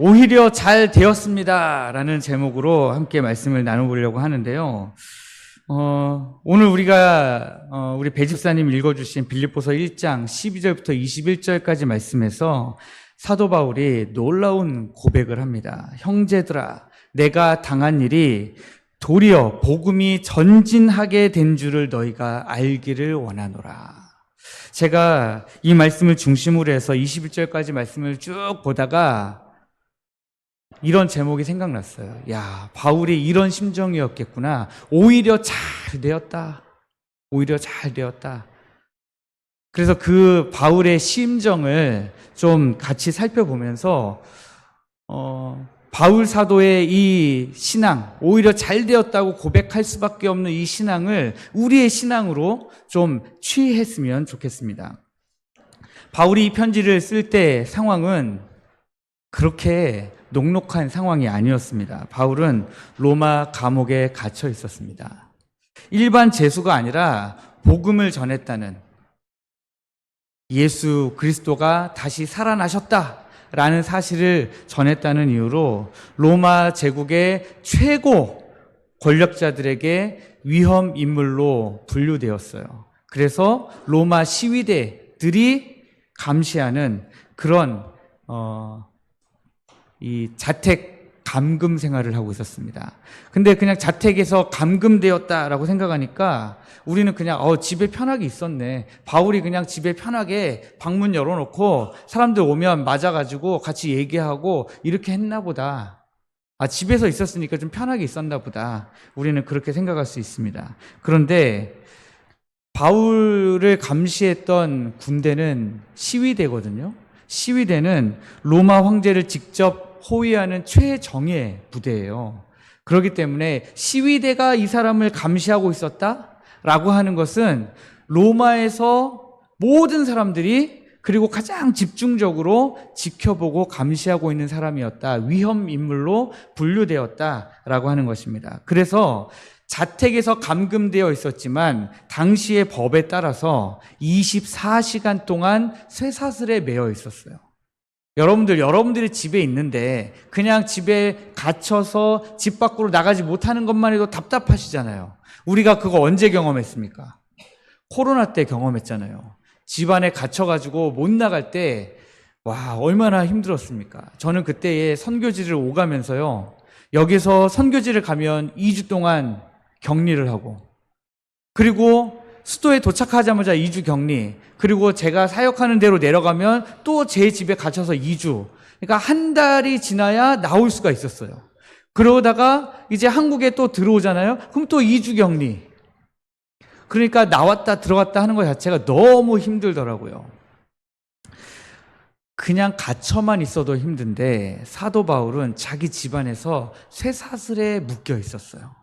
오히려 잘 되었습니다 라는 제목으로 함께 말씀을 나눠보려고 하는데요. 오늘 우리 배 집사님 읽어주신 빌립보서 1장 12절부터 21절까지 말씀에서 사도 바울이 놀라운 고백을 합니다. 형제들아, 내가 당한 일이 도리어 복음이 전진하게 된 줄을 너희가 알기를 원하노라. 제가 이 말씀을 중심으로 해서 21절까지 말씀을 쭉 보다가 이런 제목이 생각났어요. 야, 바울이 이런 심정이었겠구나. 오히려 잘 되었다. 오히려 잘 되었다. 그래서 그 바울의 심정을 좀 같이 살펴보면서 바울 사도의 이 신앙, 오히려 잘 되었다고 고백할 수밖에 없는 이 신앙을 우리의 신앙으로 좀 취했으면 좋겠습니다. 바울이 이 편지를 쓸 때 상황은 그렇게 녹록한 상황이 아니었습니다. 바울은 로마 감옥에 갇혀 있었습니다. 일반 죄수가 아니라 복음을 전했다는, 예수 그리스도가 다시 살아나셨다라는 사실을 전했다는 이유로 로마 제국의 최고 권력자들에게 위험 인물로 분류되었어요. 그래서 로마 시위대들이 감시하는 그런 이 자택 감금 생활을 하고 있었습니다. 근데 그냥 자택에서 감금되었다라고 생각하니까 우리는 그냥 집에 편하게 있었네. 바울이 그냥 집에 편하게 방문 열어놓고 사람들 오면 맞아가지고 같이 얘기하고 이렇게 했나 보다. 집에서 있었으니까 좀 편하게 있었나 보다. 우리는 그렇게 생각할 수 있습니다. 그런데 바울을 감시했던 군대는 시위대거든요. 시위대는 로마 황제를 직접 호위하는 최정예 부대예요. 그렇기 때문에 시위대가 이 사람을 감시하고 있었다라고 하는 것은 로마에서 모든 사람들이, 그리고 가장 집중적으로 지켜보고 감시하고 있는 사람이었다. 위험 인물로 분류되었다라고 하는 것입니다. 그래서 자택에서 감금되어 있었지만 당시의 법에 따라서 24시간 동안 쇠사슬에 매여 있었어요. 여러분들이 집에 있는데 그냥 집에 갇혀서 집 밖으로 나가지 못하는 것만 해도 답답하시잖아요. 우리가 그거 언제 경험했습니까? 코로나 때 경험했잖아요. 집 안에 갇혀가지고 못 나갈 때, 와, 얼마나 힘들었습니까? 저는 그때에 선교지를 오가면서요, 여기서 선교지를 가면 2주 동안 격리를 하고, 그리고 수도에 도착하자마자 2주 격리, 그리고 제가 사역하는 데로 내려가면 또 제 집에 갇혀서 2주. 그러니까 한 달이 지나야 나올 수가 있었어요. 그러다가 이제 한국에 또 들어오잖아요. 그럼 또 2주 격리. 그러니까 나왔다 들어갔다 하는 것 자체가 너무 힘들더라고요. 그냥 갇혀만 있어도 힘든데 사도 바울은 자기 집안에서 쇠사슬에 묶여 있었어요.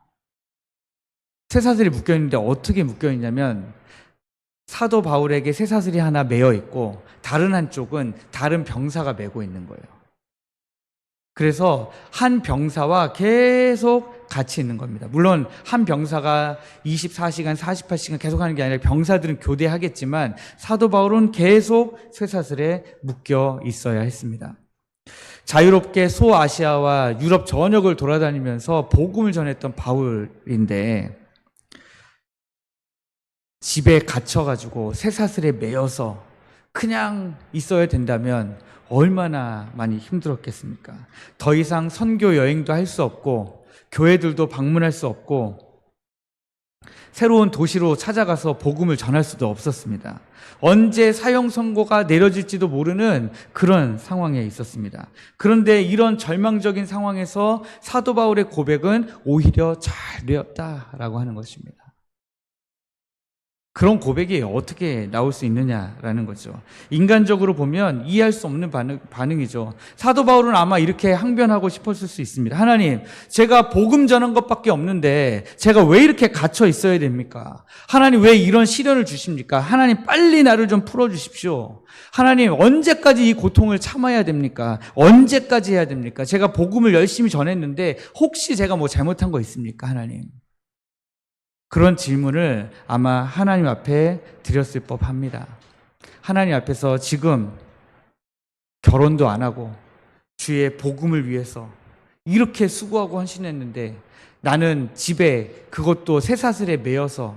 쇠사슬이 묶여 있는데 어떻게 묶여 있냐면, 사도 바울에게 쇠사슬이 하나 매여 있고 다른 한쪽은 다른 병사가 매고 있는 거예요. 그래서 한 병사와 계속 같이 있는 겁니다. 물론 한 병사가 24시간, 48시간 계속 하는 게 아니라 병사들은 교대하겠지만 사도 바울은 계속 쇠사슬에 묶여 있어야 했습니다. 자유롭게 소아시아와 유럽 전역을 돌아다니면서 복음을 전했던 바울인데, 집에 갇혀가지고 쇠사슬에 매여서 그냥 있어야 된다면 얼마나 많이 힘들었겠습니까? 더 이상 선교 여행도 할 수 없고 교회들도 방문할 수 없고 새로운 도시로 찾아가서 복음을 전할 수도 없었습니다. 언제 사형 선고가 내려질지도 모르는 그런 상황에 있었습니다. 그런데 이런 절망적인 상황에서 사도 바울의 고백은 오히려 잘 되었다라고 하는 것입니다. 그런 고백이 어떻게 나올 수 있느냐라는 거죠. 인간적으로 보면 이해할 수 없는 반응이죠. 사도 바울은 아마 이렇게 항변하고 싶었을 수 있습니다. 하나님, 제가 복음 전한 것밖에 없는데 제가 왜 이렇게 갇혀 있어야 됩니까? 하나님, 왜 이런 시련을 주십니까? 하나님, 빨리 나를 좀 풀어주십시오. 하나님, 언제까지 이 고통을 참아야 됩니까? 언제까지 해야 됩니까? 제가 복음을 열심히 전했는데 혹시 제가 뭐 잘못한 거 있습니까? 하나님. 그런 질문을 아마 하나님 앞에 드렸을 법합니다. 하나님 앞에서 지금 결혼도 안 하고 주의 복음을 위해서 이렇게 수고하고 헌신했는데 나는 집에 그것도 쇠사슬에 매여서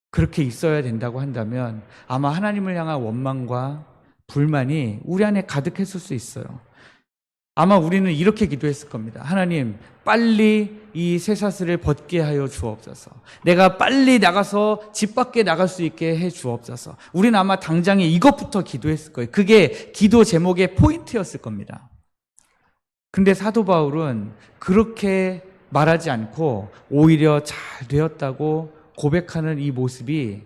그렇게 있어야 된다고 한다면 아마 하나님을 향한 원망과 불만이 우리 안에 가득했을 수 있어요. 아마 우리는 이렇게 기도했을 겁니다. 하나님, 빨리 이 쇠사슬을 벗게 하여 주옵소서. 내가 빨리 나가서 집 밖에 나갈 수 있게 해 주옵소서. 우리는 아마 당장에 이것부터 기도했을 거예요. 그게 기도 제목의 포인트였을 겁니다. 근데 사도 바울은 그렇게 말하지 않고 오히려 잘 되었다고 고백하는 이 모습이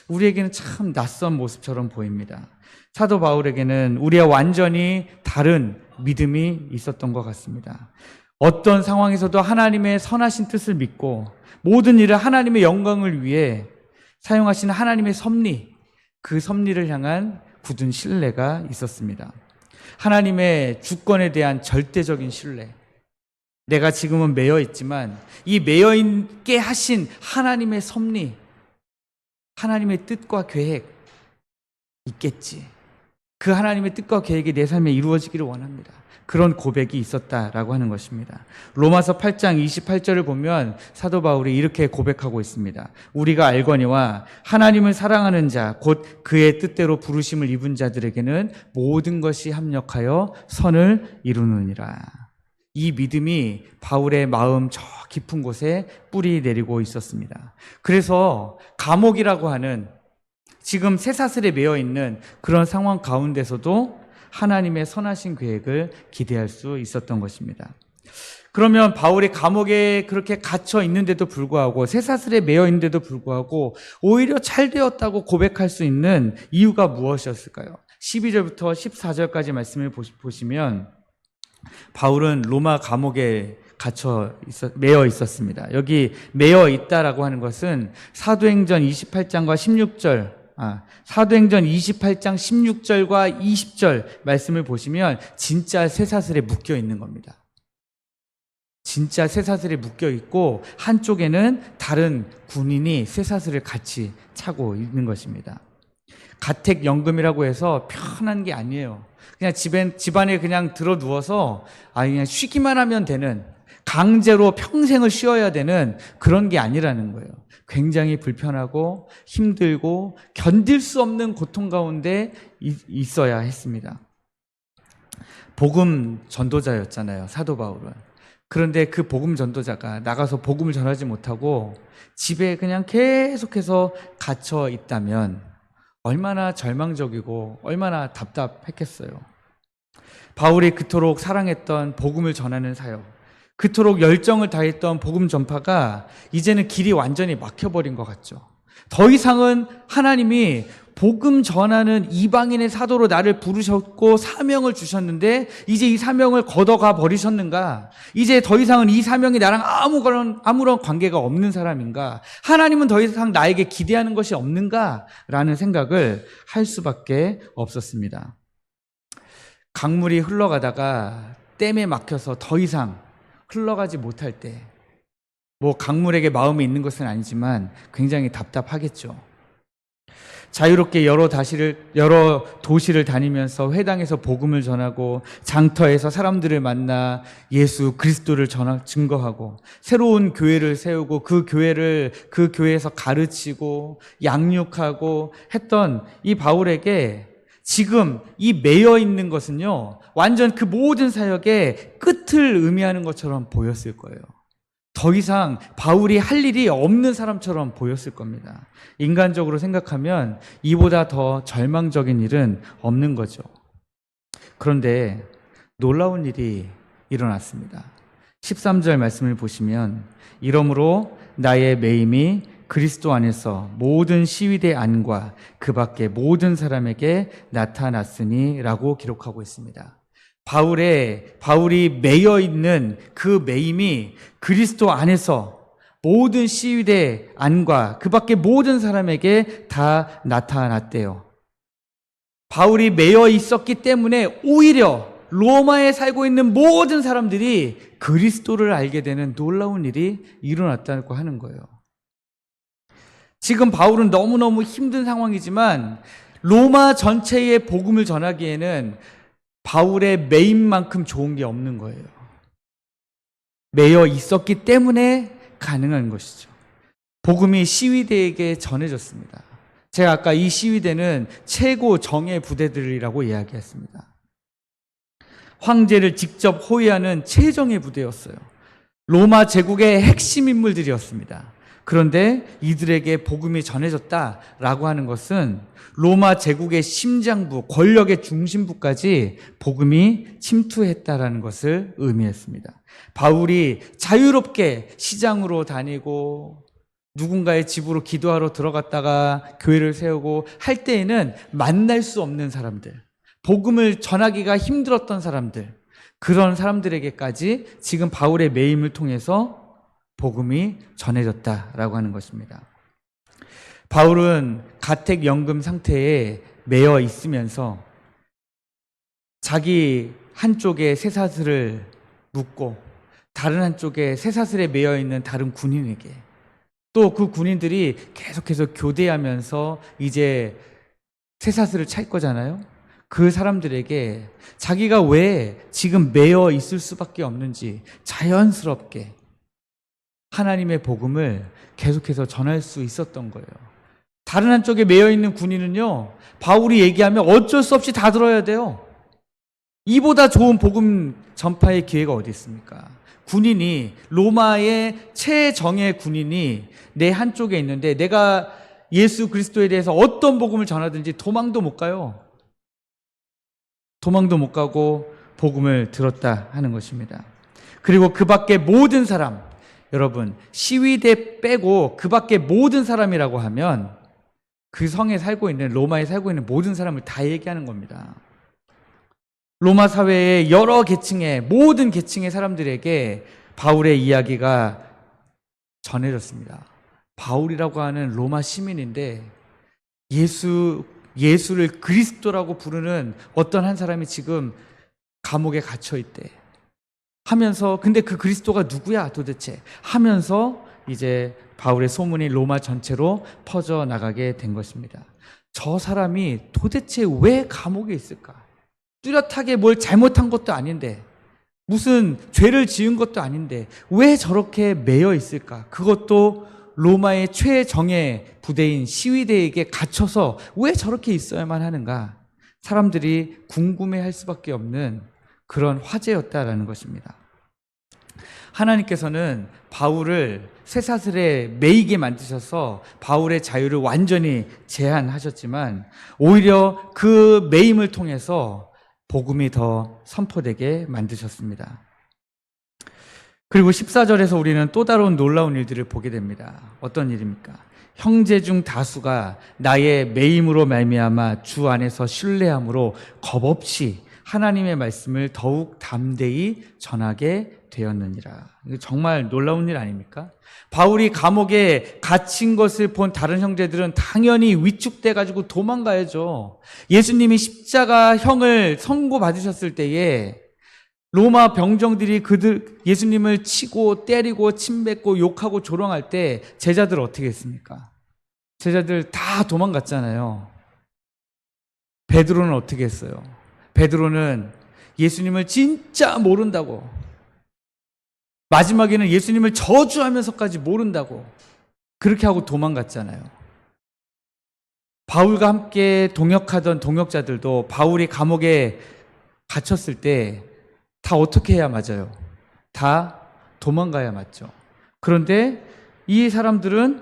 우리에게는 참 낯선 모습처럼 보입니다. 사도 바울에게는 우리와 완전히 다른 믿음이 있었던 것 같습니다. 어떤 상황에서도 하나님의 선하신 뜻을 믿고 모든 일을 하나님의 영광을 위해 사용하시는 하나님의 섭리, 그 섭리를 향한 굳은 신뢰가 있었습니다. 하나님의 주권에 대한 절대적인 신뢰. 내가 지금은 매여 있지만 이 매여 있게 하신 하나님의 섭리, 하나님의 뜻과 계획 있겠지. 그 하나님의 뜻과 계획이 내 삶에 이루어지기를 원합니다. 그런 고백이 있었다라고 하는 것입니다. 로마서 8장 28절을 보면 사도 바울이 이렇게 고백하고 있습니다. 우리가 알거니와 하나님을 사랑하는 자, 곧 그의 뜻대로 부르심을 입은 자들에게는 모든 것이 합력하여 선을 이루느니라. 이 믿음이 바울의 마음 저 깊은 곳에 뿌리 내리고 있었습니다. 그래서 감옥이라고 하는 지금 쇠사슬에 매여 있는 그런 상황 가운데서도 하나님의 선하신 계획을 기대할 수 있었던 것입니다. 그러면 바울이 감옥에 그렇게 갇혀 있는데도 불구하고 쇠사슬에 매여 있는데도 불구하고 오히려 잘 되었다고 고백할 수 있는 이유가 무엇이었을까요? 12절부터 14절까지 말씀을 보시면 바울은 로마 감옥에 매여 있었습니다. 여기 매여 있다라고 하는 것은 사도행전 28장과 16절, 사도행전 28장 16절과 20절 말씀을 보시면 진짜 쇠사슬에 묶여 있는 겁니다. 진짜 쇠사슬에 묶여 있고 한쪽에는 다른 군인이 쇠사슬을 같이 차고 있는 것입니다. 가택연금이라고 해서 편한 게 아니에요. 그냥 집안에 그냥 들어 누워서 그냥 쉬기만 하면 되는, 강제로 평생을 쉬어야 되는 그런 게 아니라는 거예요. 굉장히 불편하고 힘들고 견딜 수 없는 고통 가운데 있어야 했습니다. 복음 전도자였잖아요, 사도 바울은. 그런데 그 복음 전도자가 나가서 복음을 전하지 못하고 집에 그냥 계속해서 갇혀 있다면 얼마나 절망적이고 얼마나 답답했겠어요. 바울이 그토록 사랑했던 복음을 전하는 사역, 그토록 열정을 다했던 복음 전파가 이제는 길이 완전히 막혀버린 것 같죠. 더 이상은 하나님이 복음 전하는 이방인의 사도로 나를 부르셨고 사명을 주셨는데 이제 이 사명을 걷어가 버리셨는가? 이제 더 이상은 이 사명이 나랑 아무런 관계가 없는 사람인가? 하나님은 더 이상 나에게 기대하는 것이 없는가? 라는 생각을 할 수밖에 없었습니다. 강물이 흘러가다가 댐에 막혀서 더 이상 흘러가지 못할 때, 강물에게 마음이 있는 것은 아니지만 굉장히 답답하겠죠. 자유롭게 여러 도시를 다니면서 회당에서 복음을 전하고 장터에서 사람들을 만나 예수 그리스도를 증거하고 새로운 교회를 세우고 그 교회에서 가르치고 양육하고 했던 이 바울에게 지금 이 매여 있는 것은요, 완전 그 모든 사역의 끝을 의미하는 것처럼 보였을 거예요. 더 이상 바울이 할 일이 없는 사람처럼 보였을 겁니다. 인간적으로 생각하면 이보다 더 절망적인 일은 없는 거죠. 그런데 놀라운 일이 일어났습니다. 13절 말씀을 보시면 이러므로 나의 매임이 그리스도 안에서 모든 시위대 안과 그 밖의 모든 사람에게 나타났으니 라고 기록하고 있습니다. 바울이 매여 있는 그 매임이 그리스도 안에서 모든 시위대 안과 그 밖의 모든 사람에게 다 나타났대요. 바울이 매여 있었기 때문에 오히려 로마에 살고 있는 모든 사람들이 그리스도를 알게 되는 놀라운 일이 일어났다고 하는 거예요. 지금 바울은 너무너무 힘든 상황이지만 로마 전체에 복음을 전하기에는 바울의 매임만큼 좋은 게 없는 거예요. 매여 있었기 때문에 가능한 것이죠. 복음이 시위대에게 전해졌습니다. 제가 아까 이 시위대는 최고 정예 부대들이라고 이야기했습니다. 황제를 직접 호위하는 최정예 부대였어요. 로마 제국의 핵심 인물들이었습니다. 그런데 이들에게 복음이 전해졌다라고 하는 것은 로마 제국의 심장부, 권력의 중심부까지 복음이 침투했다라는 것을 의미했습니다. 바울이 자유롭게 시장으로 다니고 누군가의 집으로 기도하러 들어갔다가 교회를 세우고 할 때에는 만날 수 없는 사람들, 복음을 전하기가 힘들었던 사람들, 그런 사람들에게까지 지금 바울의 매임을 통해서 복음이 전해졌다라고 하는 것입니다. 바울은 가택연금 상태에 매여 있으면서 자기 한쪽에 쇠사슬을 묶고 다른 한쪽에 쇠사슬에 매여 있는 다른 군인에게, 또 그 군인들이 계속해서 교대하면서 이제 쇠사슬을 찰 거잖아요. 그 사람들에게 자기가 왜 지금 매여 있을 수밖에 없는지 자연스럽게 하나님의 복음을 계속해서 전할 수 있었던 거예요. 다른 한쪽에 매여 있는 군인은요, 바울이 얘기하면 어쩔 수 없이 다 들어야 돼요. 이보다 좋은 복음 전파의 기회가 어디 있습니까? 군인이, 로마의 최정예 군인이 내 한쪽에 있는데 내가 예수 그리스도에 대해서 어떤 복음을 전하든지 도망도 못 가요. 도망도 못 가고 복음을 들었다 하는 것입니다. 그리고 그 밖에 모든 사람, 여러분, 시위대 빼고 그 밖에 모든 사람이라고 하면 그 성에 살고 있는, 로마에 살고 있는 모든 사람을 다 얘기하는 겁니다. 로마 사회의 여러 계층의, 모든 계층의 사람들에게 바울의 이야기가 전해졌습니다. 바울이라고 하는 로마 시민인데 예수를 그리스도라고 부르는 어떤 한 사람이 지금 감옥에 갇혀 있대 하면서, 근데 그 그리스도가 누구야 도대체 하면서 이제 바울의 소문이 로마 전체로 퍼져나가게 된 것입니다. 저 사람이 도대체 왜 감옥에 있을까? 뚜렷하게 뭘 잘못한 것도 아닌데, 무슨 죄를 지은 것도 아닌데 왜 저렇게 매여 있을까? 그것도 로마의 최정예 부대인 시위대에게 갇혀서 왜 저렇게 있어야만 하는가? 사람들이 궁금해할 수밖에 없는 그런 화제였다라는 것입니다. 하나님께서는 바울을 쇠사슬에 매이게 만드셔서 바울의 자유를 완전히 제한하셨지만 오히려 그 매임을 통해서 복음이 더 선포되게 만드셨습니다. 그리고 14절에서 우리는 또 다른 놀라운 일들을 보게 됩니다. 어떤 일입니까? 형제 중 다수가 나의 매임으로 말미암아 주 안에서 신뢰함으로 겁없이 하나님의 말씀을 더욱 담대히 전하게 되었느니라. 이거 정말 놀라운 일 아닙니까? 바울이 감옥에 갇힌 것을 본 다른 형제들은 당연히 위축돼 가지고 도망가야죠. 예수님이 십자가형을 선고받으셨을 때에 로마 병정들이 예수님을 치고 때리고 침뱉고 욕하고 조롱할 때 제자들 어떻게 했습니까? 제자들 다 도망갔잖아요. 베드로는 어떻게 했어요? 베드로는 예수님을 진짜 모른다고, 마지막에는 예수님을 저주하면서까지 모른다고 그렇게 하고 도망갔잖아요. 바울과 함께 동역하던 동역자들도 바울이 감옥에 갇혔을 때 다 어떻게 해야 맞아요? 다 도망가야 맞죠. 그런데 이 사람들은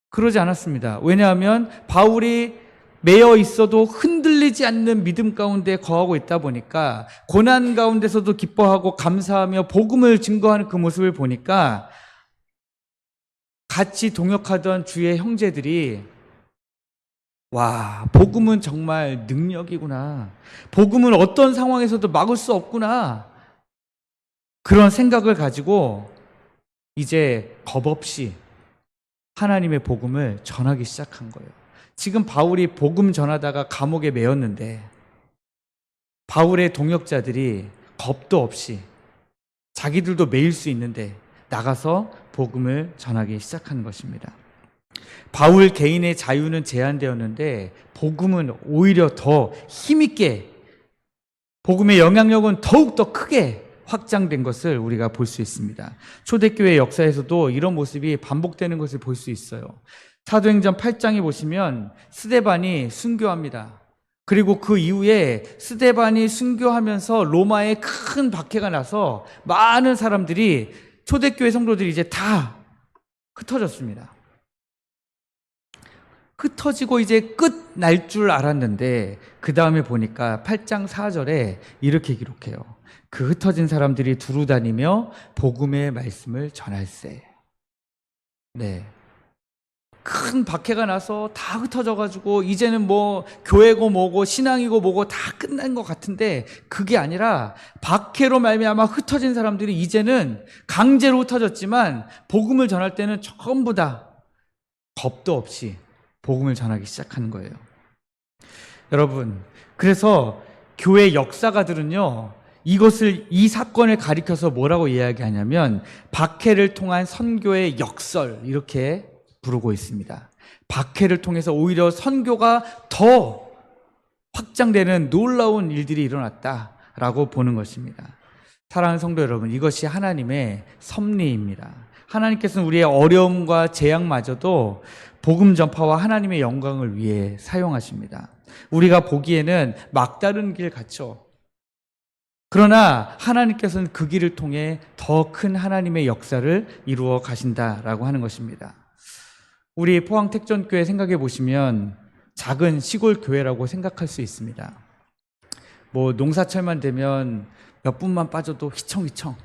그러지 않았습니다. 왜냐하면 바울이 매여 있어도 흔들리지 않는 믿음 가운데 거하고 있다 보니까, 고난 가운데서도 기뻐하고 감사하며 복음을 증거하는 그 모습을 보니까 같이 동역하던 주의 형제들이, 와, 복음은 정말 능력이구나, 복음은 어떤 상황에서도 막을 수 없구나, 그런 생각을 가지고 이제 겁없이 하나님의 복음을 전하기 시작한 거예요. 지금 바울이 복음 전하다가 감옥에 매였는데 바울의 동역자들이 겁도 없이, 자기들도 매일 수 있는데 나가서 복음을 전하기 시작한 것입니다. 바울 개인의 자유는 제한되었는데 복음은 오히려 더 힘있게 복음의 영향력은 더욱더 크게 확장된 것을 우리가 볼 수 있습니다. 초대교회 역사에서도 이런 모습이 반복되는 것을 볼 수 있어요. 사도행전 8장에 보시면 스데반이 순교합니다. 그리고 그 이후에 스데반이 순교하면서 로마에 큰 박해가 나서 많은 사람들이, 초대교회 성도들이 이제 다 흩어졌습니다. 흩어지고 이제 끝 날 줄 알았는데 그 다음에 보니까 8장 4절에 이렇게 기록해요. 그 흩어진 사람들이 두루 다니며 복음의 말씀을 전할세. 네. 큰 박해가 나서 다 흩어져가지고 이제는 뭐 교회고 뭐고 신앙이고 뭐고 다 끝난 것 같은데 그게 아니라 박해로 말미암아 흩어진 사람들이 이제는 강제로 흩어졌지만 복음을 전할 때는 전부 다 겁도 없이 복음을 전하기 시작하는 거예요. 여러분, 그래서 교회 역사가들은요, 이 사건을 가리켜서 뭐라고 이야기하냐면 박해를 통한 선교의 역설, 이렇게 부르고 있습니다. 박해를 통해서 오히려 선교가 더 확장되는 놀라운 일들이 일어났다라고 보는 것입니다. 사랑하는 성도 여러분, 이것이 하나님의 섭리입니다. 하나님께서는 우리의 어려움과 재앙마저도 복음 전파와 하나님의 영광을 위해 사용하십니다. 우리가 보기에는 막다른 길 같죠. 그러나 하나님께서는 그 길을 통해 더 큰 하나님의 역사를 이루어 가신다라고 하는 것입니다. 우리 포항택전교회 생각해 보시면 작은 시골 교회라고 생각할 수 있습니다. 뭐 농사철만 되면 몇 분만 빠져도 휘청휘청,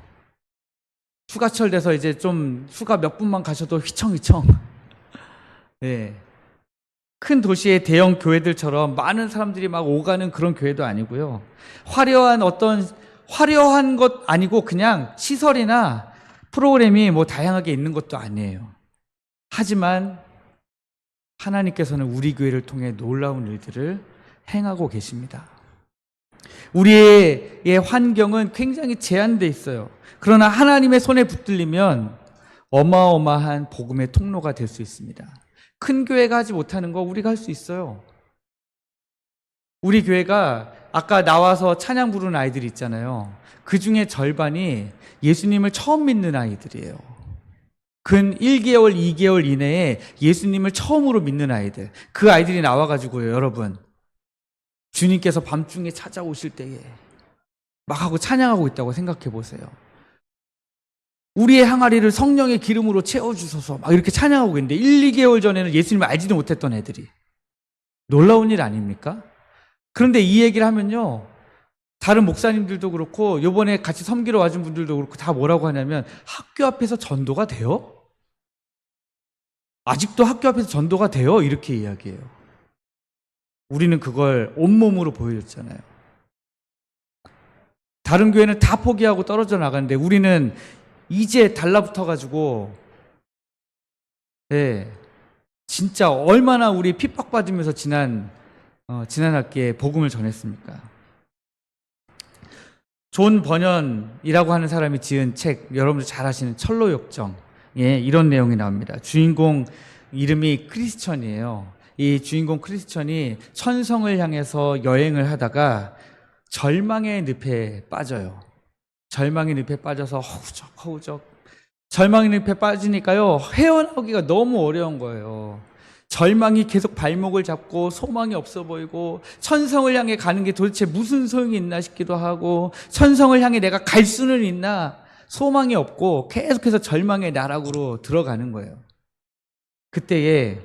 휴가철 돼서 이제 좀 휴가 몇 분만 가셔도 휘청휘청. 네. 큰 도시의 대형 교회들처럼 많은 사람들이 막 오가는 그런 교회도 아니고요. 화려한 것 아니고 그냥 시설이나 프로그램이 뭐 다양하게 있는 것도 아니에요. 하지만 하나님께서는 우리 교회를 통해 놀라운 일들을 행하고 계십니다. 우리의 환경은 굉장히 제한되어 있어요. 그러나 하나님의 손에 붙들리면 어마어마한 복음의 통로가 될 수 있습니다. 큰 교회가 하지 못하는 거 우리가 할 수 있어요. 우리 교회가 아까 나와서 찬양 부르는 아이들이 있잖아요. 그 중에 절반이 예수님을 처음 믿는 아이들이에요. 근 1개월, 2개월 이내에 예수님을 처음으로 믿는 아이들. 그 아이들이 나와가지고요, 여러분. 주님께서 밤중에 찾아오실 때에 막 하고 찬양하고 있다고 생각해 보세요. 우리의 항아리를 성령의 기름으로 채워주셔서 막 이렇게 찬양하고 있는데 1, 2개월 전에는 예수님을 알지도 못했던 애들이. 놀라운 일 아닙니까? 그런데 이 얘기를 하면요, 다른 목사님들도 그렇고 이번에 같이 섬기러 와준 분들도 그렇고 다 뭐라고 하냐면, 학교 앞에서 전도가 돼요? 아직도 학교 앞에서 전도가 돼요? 이렇게 이야기해요. 우리는 그걸 온몸으로 보여줬잖아요. 다른 교회는 다 포기하고 떨어져 나가는데 우리는 이제 달라붙어가지고, 네, 진짜 얼마나 우리 핍박받으면서 지난 학기에 복음을 전했습니까? 존 버년이라고 하는 사람이 지은 책, 여러분들 잘 아시는 철로역정, 예, 이런 내용이 나옵니다. 주인공 이름이 크리스천이에요. 이 주인공 크리스천이 천성을 향해서 여행을 하다가 절망의 늪에 빠져요. 절망의 늪에 빠져서 허우적 절망의 늪에 빠지니까요, 헤어나오기가 너무 어려운 거예요. 절망이 계속 발목을 잡고 소망이 없어 보이고, 천성을 향해 가는 게 도대체 무슨 소용이 있나 싶기도 하고, 천성을 향해 내가 갈 수는 있나 소망이 없고 계속해서 절망의 나락으로 들어가는 거예요. 그때에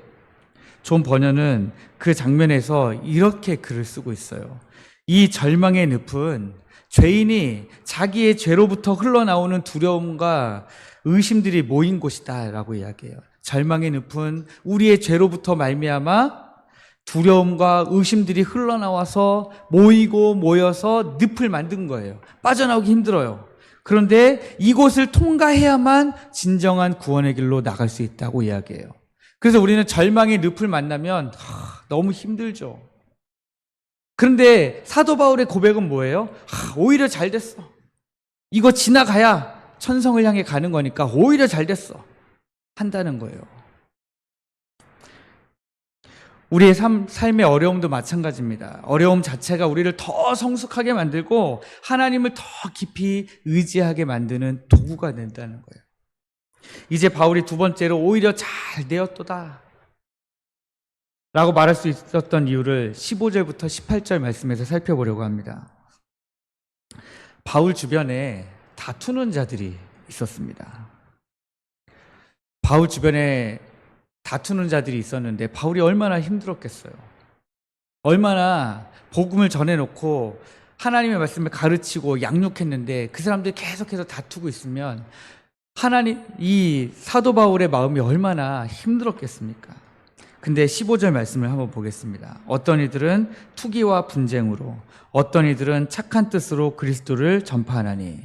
존 버년은 그 장면에서 이렇게 글을 쓰고 있어요. 이 절망의 늪은 죄인이 자기의 죄로부터 흘러나오는 두려움과 의심들이 모인 곳이다 라고 이야기해요. 절망의 늪은 우리의 죄로부터 말미암아 두려움과 의심들이 흘러나와서 모이고 모여서 늪을 만든 거예요. 빠져나오기 힘들어요. 그런데 이곳을 통과해야만 진정한 구원의 길로 나갈 수 있다고 이야기해요. 그래서 우리는 절망의 늪을 만나면 너무 힘들죠. 그런데 사도 바울의 고백은 뭐예요? 오히려 잘 됐어. 이거 지나가야 천성을 향해 가는 거니까 오히려 잘 됐어 한다는 거예요. 우리의 삶의 어려움도 마찬가지입니다. 어려움 자체가 우리를 더 성숙하게 만들고 하나님을 더 깊이 의지하게 만드는 도구가 된다는 거예요. 이제 바울이 두 번째로 오히려 잘 되었도다 라고 말할 수 있었던 이유를 15절부터 18절 말씀에서 살펴보려고 합니다. 바울 주변에 다투는 자들이 있었습니다. 바울 주변에 다투는 자들이 있었는데 바울이 얼마나 힘들었겠어요. 얼마나 복음을 전해놓고 하나님의 말씀을 가르치고 양육했는데 그 사람들이 계속해서 다투고 있으면 이 사도 바울의 마음이 얼마나 힘들었겠습니까? 근데 15절 말씀을 한번 보겠습니다. 어떤 이들은 투기와 분쟁으로, 어떤 이들은 착한 뜻으로 그리스도를 전파하나니.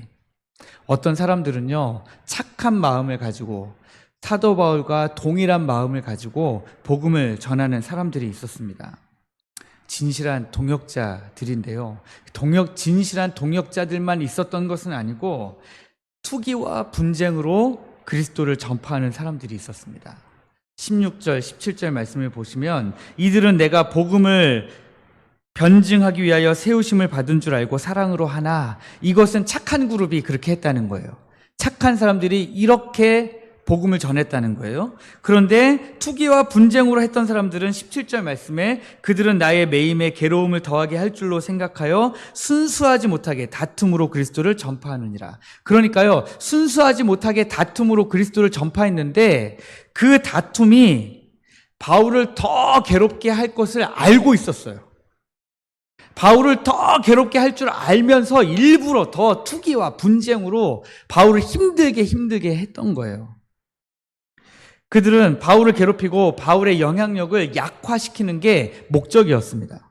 어떤 사람들은요, 착한 마음을 가지고 사도 바울과 동일한 마음을 가지고 복음을 전하는 사람들이 있었습니다. 진실한 동역자들인데요. 진실한 동역자들만 있었던 것은 아니고 투기와 분쟁으로 그리스도를 전파하는 사람들이 있었습니다. 16절, 17절 말씀을 보시면 이들은 내가 복음을 변증하기 위하여 세우심을 받은 줄 알고 사랑으로 하나, 이것은 착한 그룹이 그렇게 했다는 거예요. 착한 사람들이 이렇게 복음을 전했다는 거예요. 그런데 투기와 분쟁으로 했던 사람들은 17절 말씀에 그들은 나의 매임에 괴로움을 더하게 할 줄로 생각하여 순수하지 못하게 다툼으로 그리스도를 전파하느니라. 그러니까요, 순수하지 못하게 다툼으로 그리스도를 전파했는데 그 다툼이 바울을 더 괴롭게 할 것을 알고 있었어요. 바울을 더 괴롭게 할 줄 알면서 일부러 더 투기와 분쟁으로 바울을 힘들게 했던 거예요. 그들은 바울을 괴롭히고 바울의 영향력을 약화시키는 게 목적이었습니다.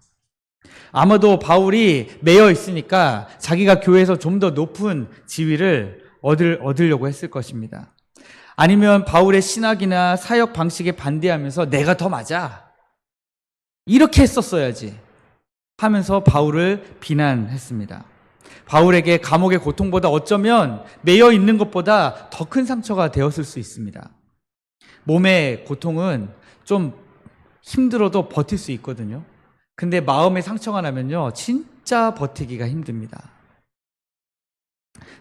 아마도 바울이 매여 있으니까 자기가 교회에서 좀 더 높은 지위를 얻으려고 했을 것입니다. 아니면 바울의 신학이나 사역 방식에 반대하면서 내가 더 맞아, 이렇게 했었어야지 하면서 바울을 비난했습니다. 바울에게 감옥의 고통보다 어쩌면 매여 있는 것보다 더 큰 상처가 되었을 수 있습니다. 몸의 고통은 좀 힘들어도 버틸 수 있거든요. 근데 마음의 상처가 나면요, 진짜 버티기가 힘듭니다.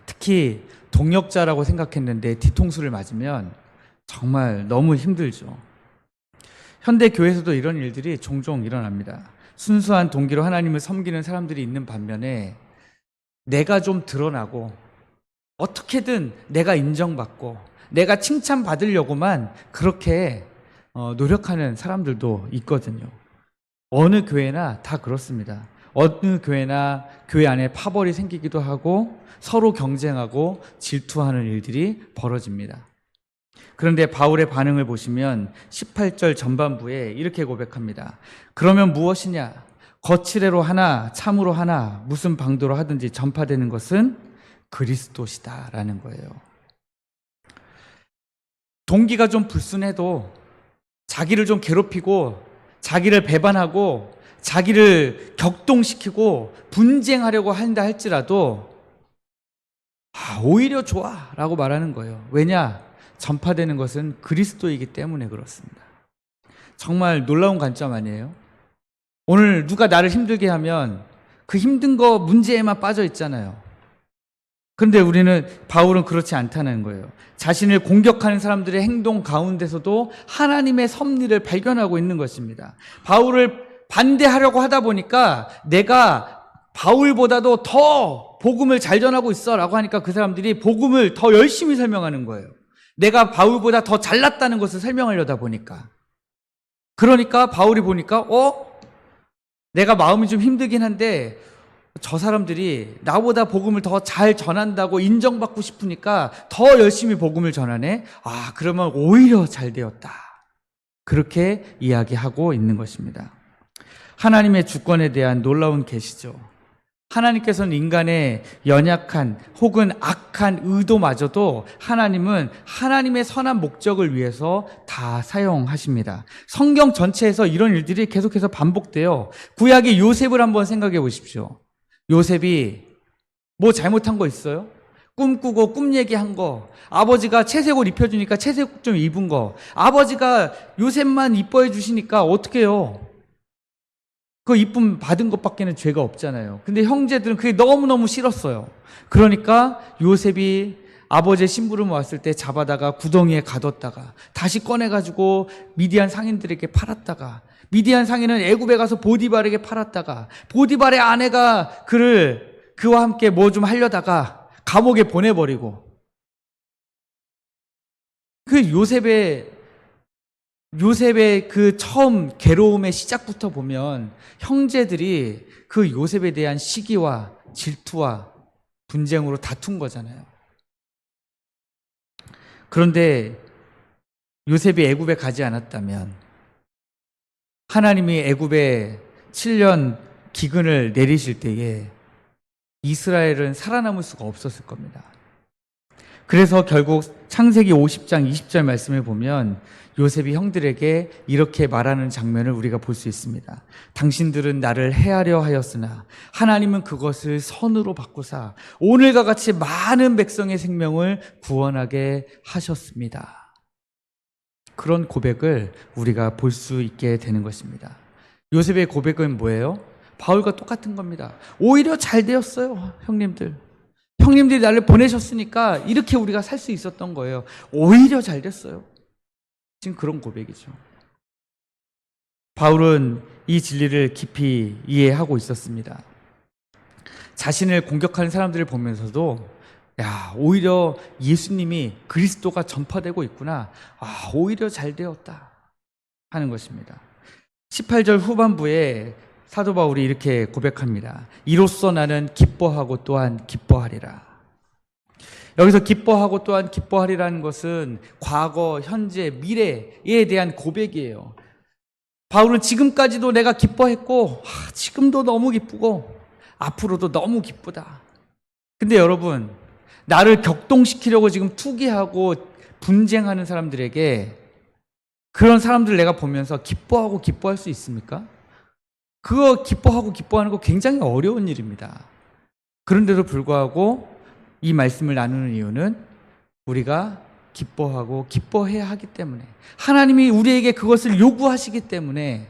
특히 동역자라고 생각했는데 뒤통수를 맞으면 정말 너무 힘들죠. 현대 교회에서도 이런 일들이 종종 일어납니다. 순수한 동기로 하나님을 섬기는 사람들이 있는 반면에 내가 좀 드러나고 어떻게든 내가 인정받고 내가 칭찬받으려고만 그렇게 노력하는 사람들도 있거든요. 어느 교회나 다 그렇습니다. 어느 교회나 교회 안에 파벌이 생기기도 하고 서로 경쟁하고 질투하는 일들이 벌어집니다. 그런데 바울의 반응을 보시면 18절 전반부에 이렇게 고백합니다. 그러면 무엇이냐? 거칠애로 하나 참으로 하나 무슨 방도로 하든지 전파되는 것은 그리스도시다라는 거예요. 동기가 좀 불순해도 자기를 좀 괴롭히고 자기를 배반하고 자기를 격동시키고 분쟁하려고 한다 할지라도 오히려 좋아 라고 말하는 거예요. 왜냐? 전파되는 것은 그리스도이기 때문에 그렇습니다. 정말 놀라운 관점 아니에요? 오늘 누가 나를 힘들게 하면 그 힘든 거 문제에만 빠져 있잖아요. 그런데 바울은 그렇지 않다는 거예요. 자신을 공격하는 사람들의 행동 가운데서도 하나님의 섭리를 발견하고 있는 것입니다. 바울을 반대하려고 하다 보니까 내가 바울보다도 더 복음을 잘 전하고 있어 라고 하니까 그 사람들이 복음을 더 열심히 설명하는 거예요. 내가 바울보다 더 잘났다는 것을 설명하려다 보니까. 그러니까 바울이 보니까 내가 마음이 좀 힘들긴 한데 저 사람들이 나보다 복음을 더 잘 전한다고 인정받고 싶으니까 더 열심히 복음을 전하네. 그러면 오히려 잘 되었다. 그렇게 이야기하고 있는 것입니다. 하나님의 주권에 대한 놀라운 계시죠. 하나님께서는 인간의 연약한 혹은 악한 의도마저도 하나님은 하나님의 선한 목적을 위해서 다 사용하십니다. 성경 전체에서 이런 일들이 계속해서 반복돼요. 구약의 요셉을 한번 생각해 보십시오. 요셉이 뭐 잘못한 거 있어요? 꿈꾸고 꿈 얘기한 거, 아버지가 채색옷 입혀주니까 채색옷 좀 입은 거, 아버지가 요셉만 이뻐해 주시니까 어떡해요? 그 이쁨 받은 것밖에는 죄가 없잖아요. 근데 형제들은 그게 너무너무 싫었어요. 그러니까 요셉이 아버지의 심부름 왔을 때 잡아다가 구덩이에 가뒀다가 다시 꺼내가지고 미디안 상인들에게 팔았다가, 미디안 상인은 애굽에 가서 보디발에게 팔았다가, 보디발의 아내가 그와 함께 뭐 좀 하려다가 감옥에 보내버리고, 그 요셉의 그 처음 괴로움의 시작부터 보면 형제들이 그 요셉에 대한 시기와 질투와 분쟁으로 다툰 거잖아요. 그런데 요셉이 애굽에 가지 않았다면, 하나님이 애굽에 7년 기근을 내리실 때에 이스라엘은 살아남을 수가 없었을 겁니다. 그래서 결국 창세기 50장 20절 말씀을 보면 요셉이 형들에게 이렇게 말하는 장면을 우리가 볼 수 있습니다. 당신들은 나를 해하려 하였으나 하나님은 그것을 선으로 바꾸사 오늘과 같이 많은 백성의 생명을 구원하게 하셨습니다. 그런 고백을 우리가 볼 수 있게 되는 것입니다. 요셉의 고백은 뭐예요? 바울과 똑같은 겁니다. 오히려 잘 되었어요, 형님들. 형님들이 나를 보내셨으니까 이렇게 우리가 살 수 있었던 거예요. 오히려 잘 됐어요. 지금 그런 고백이죠. 바울은 이 진리를 깊이 이해하고 있었습니다. 자신을 공격하는 사람들을 보면서도, 야, 오히려 예수님이 그리스도가 전파되고 있구나. 아, 오히려 잘 되었다 하는 것입니다. 18절 후반부에 사도 바울이 이렇게 고백합니다. 이로써 나는 기뻐하고 또한 기뻐하리라. 여기서 기뻐하고 또한 기뻐하리라는 것은 과거, 현재, 미래에 대한 고백이에요. 바울은 지금까지도 내가 기뻐했고, 지금도 너무 기쁘고, 앞으로도 너무 기쁘다. 근데 여러분, 나를 격동시키려고 지금 투기하고 분쟁하는 사람들에게, 그런 사람들 내가 보면서 기뻐하고 기뻐할 수 있습니까? 그거 기뻐하고 기뻐하는 거 굉장히 어려운 일입니다. 그런데도 불구하고 이 말씀을 나누는 이유는 우리가 기뻐하고 기뻐해야 하기 때문에, 하나님이 우리에게 그것을 요구하시기 때문에,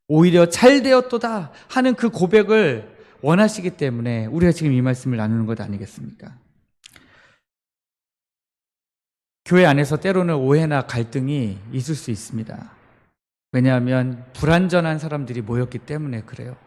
오히려 잘 되었도다 하는 그 고백을 원하시기 때문에 우리가 지금 이 말씀을 나누는 것 아니겠습니까? 교회 안에서 때로는 오해나 갈등이 있을 수 있습니다. 왜냐하면 불완전한 사람들이 모였기 때문에 그래요.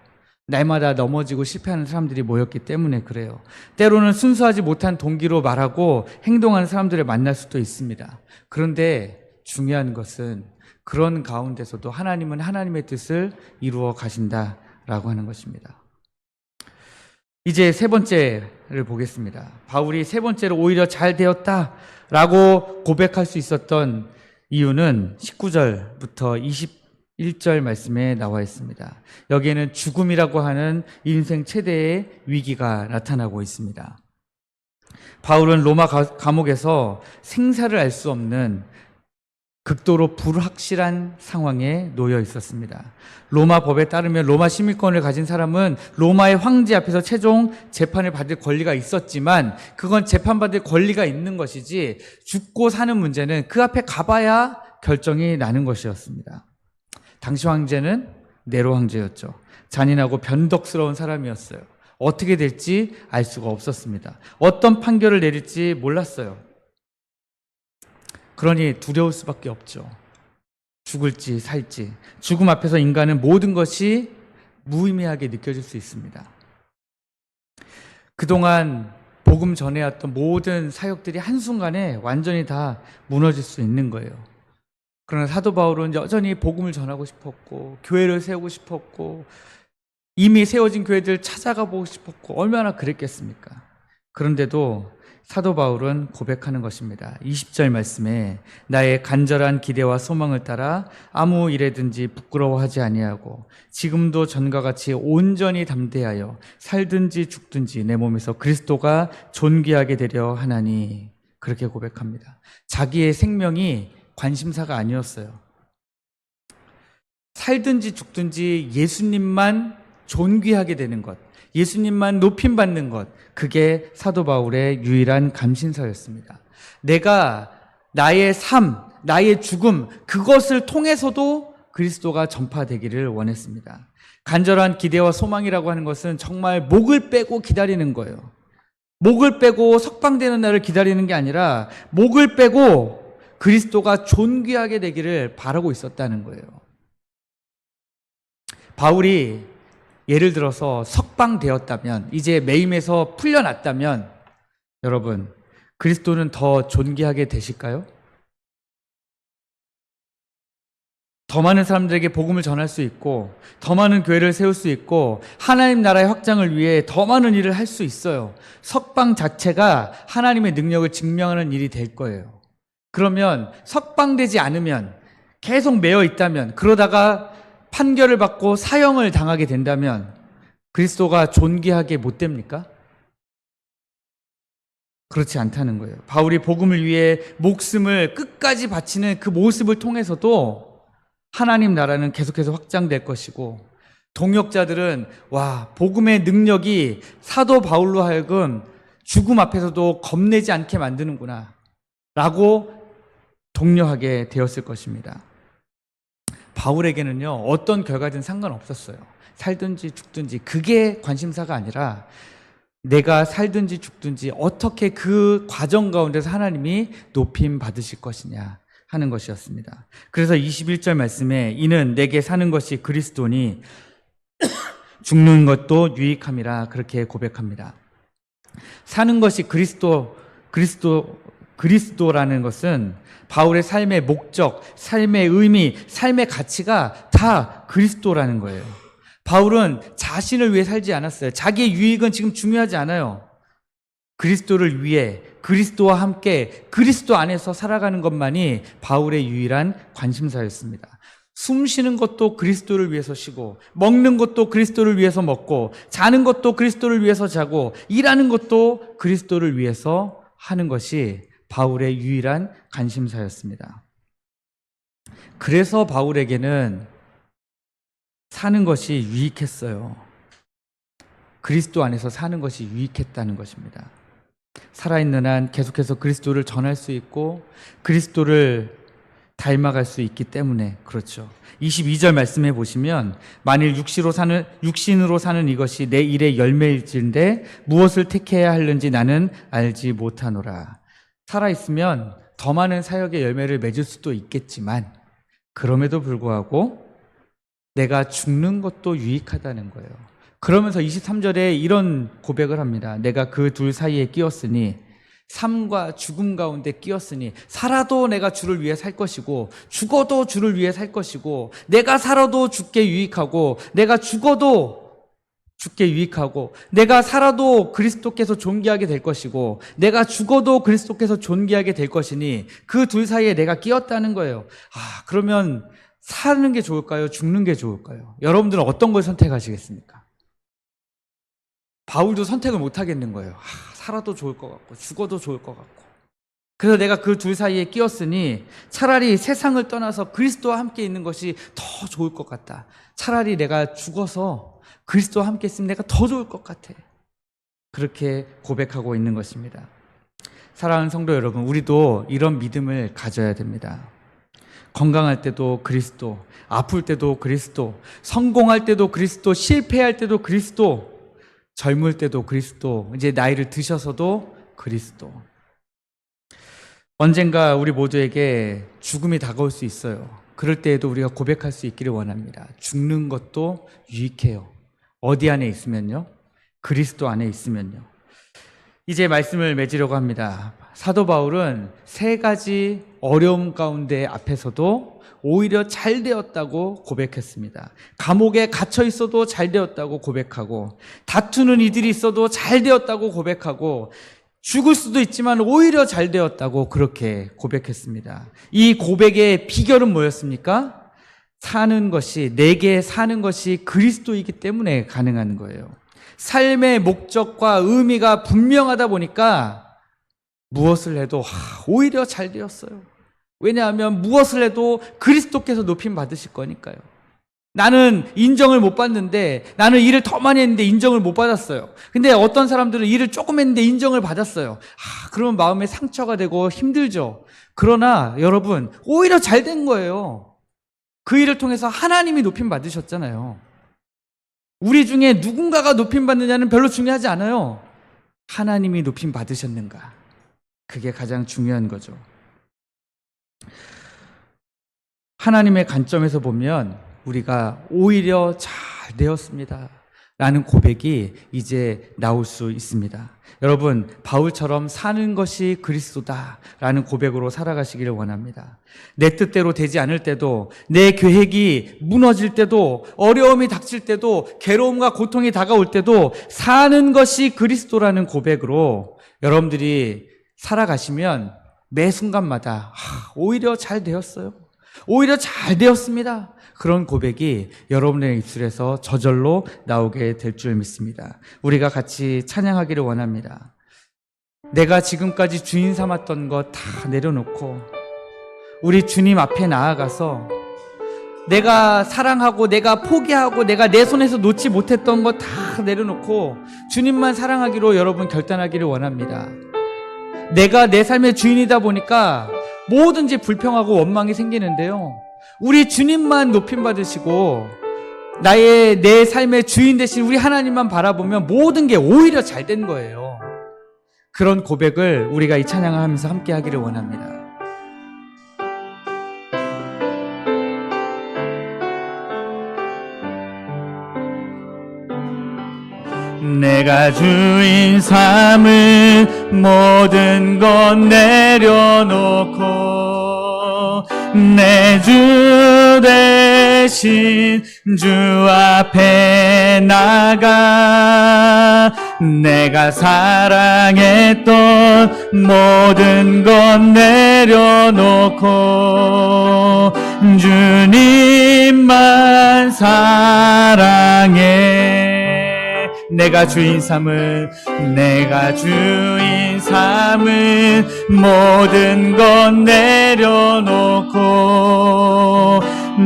날마다 넘어지고 실패하는 사람들이 모였기 때문에 그래요. 때로는 순수하지 못한 동기로 말하고 행동하는 사람들을 만날 수도 있습니다. 그런데 중요한 것은 그런 가운데서도 하나님은 하나님의 뜻을 이루어 가신다라고 하는 것입니다. 이제 세 번째를 보겠습니다. 바울이 세 번째로 오히려 잘 되었다라고 고백할 수 있었던 이유는 19절부터 21절 말씀에 나와 있습니다. 여기에는 죽음이라고 하는 인생 최대의 위기가 나타나고 있습니다. 바울은 로마 감옥에서 생사를 알 수 없는 극도로 불확실한 상황에 놓여 있었습니다. 로마 법에 따르면 로마 시민권을 가진 사람은 로마의 황제 앞에서 최종 재판을 받을 권리가 있었지만, 그건 재판받을 권리가 있는 것이지 죽고 사는 문제는 그 앞에 가봐야 결정이 나는 것이었습니다. 당시 황제는 네로 황제였죠. 잔인하고 변덕스러운 사람이었어요. 어떻게 될지 알 수가 없었습니다. 어떤 판결을 내릴지 몰랐어요. 그러니 두려울 수밖에 없죠. 죽을지 살지. 죽음 앞에서 인간은 모든 것이 무의미하게 느껴질 수 있습니다. 그동안 복음 전해왔던 모든 사역들이 한순간에 완전히 다 무너질 수 있는 거예요. 그러나 사도 바울은 여전히 복음을 전하고 싶었고, 교회를 세우고 싶었고, 이미 세워진 교회들 찾아가 보고 싶었고, 얼마나 그랬겠습니까? 그런데도 사도 바울은 고백하는 것입니다. 20절 말씀에 나의 간절한 기대와 소망을 따라 아무 일에든지 부끄러워하지 아니하고 지금도 전과 같이 온전히 담대하여 살든지 죽든지 내 몸에서 그리스도가 존귀하게 되려 하나니, 그렇게 고백합니다. 자기의 생명이 관심사가 아니었어요. 살든지 죽든지 예수님만 존귀하게 되는 것, 예수님만 높임받는 것, 그게 사도 바울의 유일한 감신서였습니다. 내가 나의 삶, 나의 죽음, 그것을 통해서도 그리스도가 전파되기를 원했습니다. 간절한 기대와 소망이라고 하는 것은 정말 목을 빼고 기다리는 거예요. 목을 빼고 석방되는 날을 기다리는 게 아니라 목을 빼고 그리스도가 존귀하게 되기를 바라고 있었다는 거예요. 바울이 예를 들어서 석방되었다면, 이제 매임에서 풀려났다면, 여러분, 그리스도는 더 존귀하게 되실까요? 더 많은 사람들에게 복음을 전할 수 있고, 더 많은 교회를 세울 수 있고, 하나님 나라의 확장을 위해 더 많은 일을 할 수 있어요. 석방 자체가 하나님의 능력을 증명하는 일이 될 거예요. 그러면 석방되지 않으면, 계속 매여 있다면, 그러다가 판결을 받고 사형을 당하게 된다면 그리스도가 존귀하게 못 됩니까? 그렇지 않다는 거예요. 바울이 복음을 위해 목숨을 끝까지 바치는 그 모습을 통해서도 하나님 나라는 계속해서 확장될 것이고, 동역자들은 와, 복음의 능력이 사도 바울로 하여금 죽음 앞에서도 겁내지 않게 만드는구나 라고 독려하게 되었을 것입니다. 바울에게는요, 어떤 결과든 상관없었어요. 살든지 죽든지 그게 관심사가 아니라 내가 살든지 죽든지 어떻게 그 과정 가운데서 하나님이 높임 받으실 것이냐 하는 것이었습니다. 그래서 21절 말씀에 이는 내게 사는 것이 그리스도니 죽는 것도 유익함이라 그렇게 고백합니다. 사는 것이 그리스도라는 것은 바울의 삶의 목적, 삶의 의미, 삶의 가치가 다 그리스도라는 거예요. 바울은 자신을 위해 살지 않았어요. 자기의 유익은 지금 중요하지 않아요. 그리스도를 위해, 그리스도와 함께 그리스도 안에서 살아가는 것만이 바울의 유일한 관심사였습니다. 숨 쉬는 것도 그리스도를 위해서 쉬고, 먹는 것도 그리스도를 위해서 먹고, 자는 것도 그리스도를 위해서 자고, 일하는 것도 그리스도를 위해서 하는 것이 바울의 유일한 관심사였습니다. 그래서 바울에게는 사는 것이 유익했어요. 그리스도 안에서 사는 것이 유익했다는 것입니다. 살아있는 한 계속해서 그리스도를 전할 수 있고 그리스도를 닮아갈 수 있기 때문에 그렇죠. 22절 말씀해 보시면 만일 육신으로 사는 이것이 내 일의 열매일진데 무엇을 택해야 하는지 나는 알지 못하노라. 살아있으면 더 많은 사역의 열매를 맺을 수도 있겠지만 그럼에도 불구하고 내가 죽는 것도 유익하다는 거예요. 그러면서 23절에 이런 고백을 합니다. 내가 그 둘 사이에 끼었으니, 삶과 죽음 가운데 끼었으니, 살아도 내가 주를 위해 살 것이고 죽어도 주를 위해 살 것이고, 내가 살아도 주께 유익하고 내가 죽어도 주께 유익하고, 내가 살아도 그리스도께서 존귀하게 될 것이고 내가 죽어도 그리스도께서 존귀하게 될 것이니 그 둘 사이에 내가 끼었다는 거예요. 그러면 사는 게 좋을까요? 죽는 게 좋을까요? 여러분들은 어떤 걸 선택하시겠습니까? 바울도 선택을 못 하겠는 거예요. 살아도 좋을 것 같고 죽어도 좋을 것 같고. 그래서 내가 그 둘 사이에 끼었으니 차라리 세상을 떠나서 그리스도와 함께 있는 것이 더 좋을 것 같다. 차라리 내가 죽어서 그리스도와 함께 있으면 내가 더 좋을 것 같아. 그렇게 고백하고 있는 것입니다. 사랑하는 성도 여러분, 우리도 이런 믿음을 가져야 됩니다. 건강할 때도 그리스도, 아플 때도 그리스도, 성공할 때도 그리스도, 실패할 때도 그리스도, 젊을 때도 그리스도, 이제 나이를 드셔서도 그리스도. 언젠가 우리 모두에게 죽음이 다가올 수 있어요. 그럴 때에도 우리가 고백할 수 있기를 원합니다. 죽는 것도 유익해요. 어디 안에 있으면요? 그리스도 안에 있으면요. 이제 말씀을 맺으려고 합니다. 사도 바울은 세 가지 어려움 가운데 앞에서도 오히려 잘 되었다고 고백했습니다. 감옥에 갇혀 있어도 잘 되었다고 고백하고, 다투는 이들이 있어도 잘 되었다고 고백하고, 죽을 수도 있지만 오히려 잘 되었다고 그렇게 고백했습니다. 이 고백의 비결은 뭐였습니까? 내게 사는 것이 그리스도이기 때문에 가능한 거예요. 삶의 목적과 의미가 분명하다 보니까 무엇을 해도 오히려 잘 되었어요. 왜냐하면 무엇을 해도 그리스도께서 높임 받으실 거니까요. 나는 인정을 못 받는데, 나는 일을 더 많이 했는데 인정을 못 받았어요. 근데 어떤 사람들은 일을 조금 했는데 인정을 받았어요. 그러면 마음에 상처가 되고 힘들죠. 그러나 여러분, 오히려 잘 된 거예요. 그 일을 통해서 하나님이 높임 받으셨잖아요. 우리 중에 누군가가 높임 받느냐는 별로 중요하지 않아요. 하나님이 높임 받으셨는가? 그게 가장 중요한 거죠. 하나님의 관점에서 보면 우리가 오히려 잘 되었습니다 라는 고백이 이제 나올 수 있습니다. 여러분, 바울처럼 사는 것이 그리스도다 라는 고백으로 살아가시기를 원합니다. 내 뜻대로 되지 않을 때도, 내 계획이 무너질 때도, 어려움이 닥칠 때도, 괴로움과 고통이 다가올 때도 사는 것이 그리스도라는 고백으로 여러분들이 살아가시면 매 순간마다 오히려 잘 되었어요, 오히려 잘 되었습니다, 그런 고백이 여러분의 입술에서 저절로 나오게 될 줄 믿습니다. 우리가 같이 찬양하기를 원합니다. 내가 지금까지 주인 삼았던 것 다 내려놓고 우리 주님 앞에 나아가서 내가 사랑하고 내가 포기하고 내가 내 손에서 놓지 못했던 것 다 내려놓고 주님만 사랑하기로 여러분 결단하기를 원합니다. 내가 내 삶의 주인이다 보니까 뭐든지 불평하고 원망이 생기는데요, 우리 주님만 높임 받으시고 내 삶의 주인 되신 우리 하나님만 바라보면 모든 게 오히려 잘 된 거예요. 그런 고백을 우리가 이 찬양을 하면서 함께 하기를 원합니다. 내가 주인 삼은 모든 것 내려놓고 내 주 대신 주 앞에 나가 내가 사랑했던 모든 것 내려놓고 주님만 사랑해. 내가 주인 삼은 모든 것 내려놓고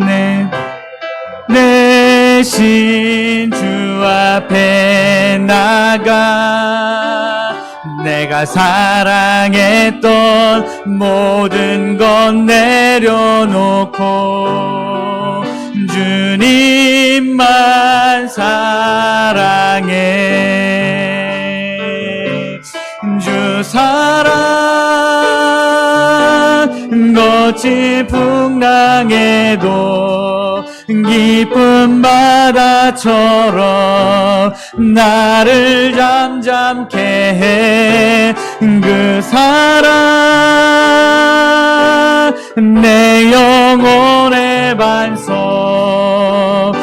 내 대신 주 앞에 나가 내가 사랑했던 모든 것 내려놓고 주님만 사랑해. 주 사랑 거친 풍랑에도 깊은 바다처럼 나를 잠잠케 해. 그 사랑 내 영혼의 반석,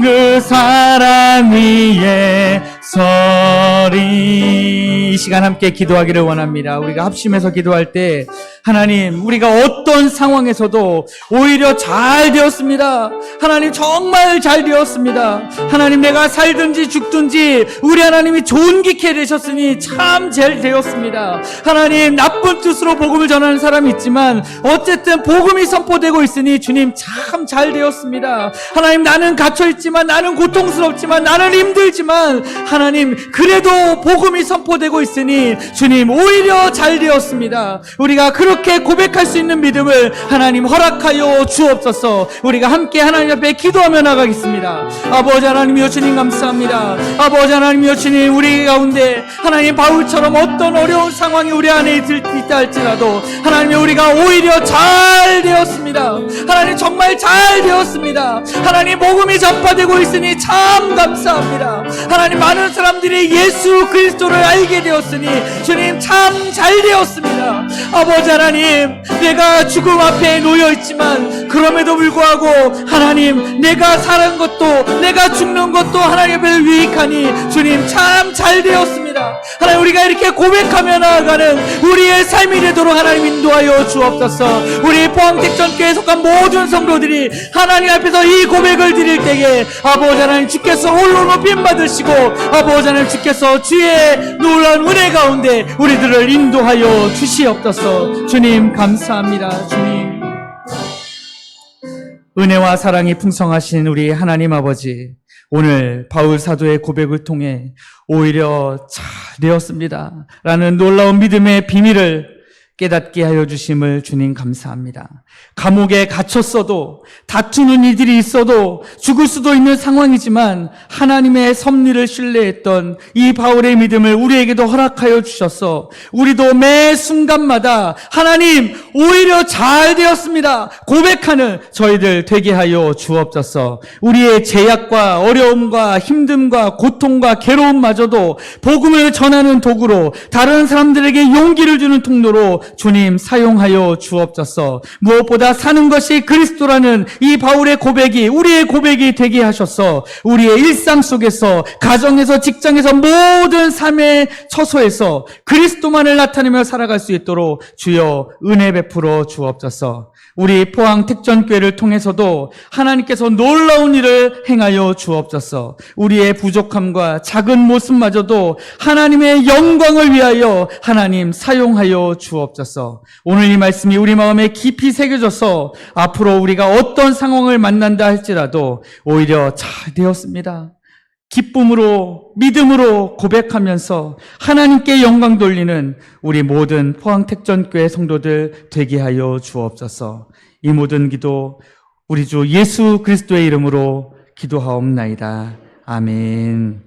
그 사랑 위에 서리. 이 시간 함께 기도하기를 원합니다. 우리가 합심해서 기도할 때 하나님, 우리가 어떤 상황에서도 오히려 잘 되었습니다. 하나님, 정말 잘 되었습니다. 하나님, 내가 살든지 죽든지 우리 하나님이 존귀케 해주셨으니 참 잘 되었습니다. 하나님, 나쁜 뜻으로 복음을 전하는 사람이 있지만 어쨌든 복음이 선포되고 있으니 주님 참 잘 되었습니다. 하나님, 나는 갇혀있지만, 나는 고통스럽지만, 나는 힘들지만 하나님, 그래도 복음이 선포되고 있으니 주님 오히려 잘 되었습니다. 우리가 그렇게 고백할 수 있는 믿음을 하나님 허락하여 주옵소서. 우리가 함께 하나님 앞에 기도하며 나가겠습니다. 아버지 하나님이여, 주님 감사합니다. 아버지 하나님이여, 주님, 우리 가운데 하나님 바울처럼 어떤 어려운 상황이 우리 안에 있다 할지라도 하나님, 우리가 오히려 잘 되었습니다. 하나님, 정말 잘 되었습니다. 하나님, 복음이 전파되고 있으니 참 감사합니다. 하나님, 많은 사람들이 예수 그리스도를 알게 되었으니 주님 참 잘 되었습니다. 아버지 하나님, 내가 죽음 앞에 놓여있지만 그럼에도 불구하고 하나님, 내가 사는 것도 내가 죽는 것도 하나님 앞에 유익하니 주님 참 잘 되었습니다. 하나님, 우리가 이렇게 고백하며 나아가는 우리의 삶이 되도록 하나님 인도하여 주옵소서. 우리 포항택전교회에 속한 모든 성도들이 하나님 앞에서 이 고백을 드릴 때에 아버지 하나님, 주께서 홀로 높임 받으시고 아버지 하나님, 주께서 주의 놀라운 은혜 가운데 우리들을 인도하여 주시옵소서. 주님 감사합니다. 주님 은혜와 사랑이 풍성하신 우리 하나님 아버지, 오늘 바울 사도의 고백을 통해 오히려 잘 되었습니다 라는 놀라운 믿음의 비밀을 깨닫게 하여 주심을 주님 감사합니다. 감옥에 갇혔어도, 다투는 이들이 있어도, 죽을 수도 있는 상황이지만 하나님의 섭리를 신뢰했던 이 바울의 믿음을 우리에게도 허락하여 주셔서 우리도 매 순간마다 하나님 오히려 잘 되었습니다 고백하는 저희들 되게 하여 주옵소서. 우리의 제약과 어려움과 힘듦과 고통과 괴로움마저도 복음을 전하는 도구로, 다른 사람들에게 용기를 주는 통로로 주님 사용하여 주옵소서. 무엇보다 사는 것이 그리스도라는 이 바울의 고백이 우리의 고백이 되게 하셔서 우리의 일상 속에서, 가정에서, 직장에서, 모든 삶의 처소에서 그리스도만을 나타내며 살아갈 수 있도록 주여 은혜 베풀어 주옵소서. 우리 포항 택전교회를 통해서도 하나님께서 놀라운 일을 행하여 주옵소서. 우리의 부족함과 작은 모습마저도 하나님의 영광을 위하여 하나님 사용하여 주옵소서. 오늘 이 말씀이 우리 마음에 깊이 새겨져서 앞으로 우리가 어떤 상황을 만난다 할지라도 오히려 잘 되었습니다, 기쁨으로, 믿음으로 고백하면서 하나님께 영광 돌리는 우리 모든 포항택전교회 성도들 되게 하여 주옵소서. 이 모든 기도 우리 주 예수 그리스도의 이름으로 기도하옵나이다. 아멘.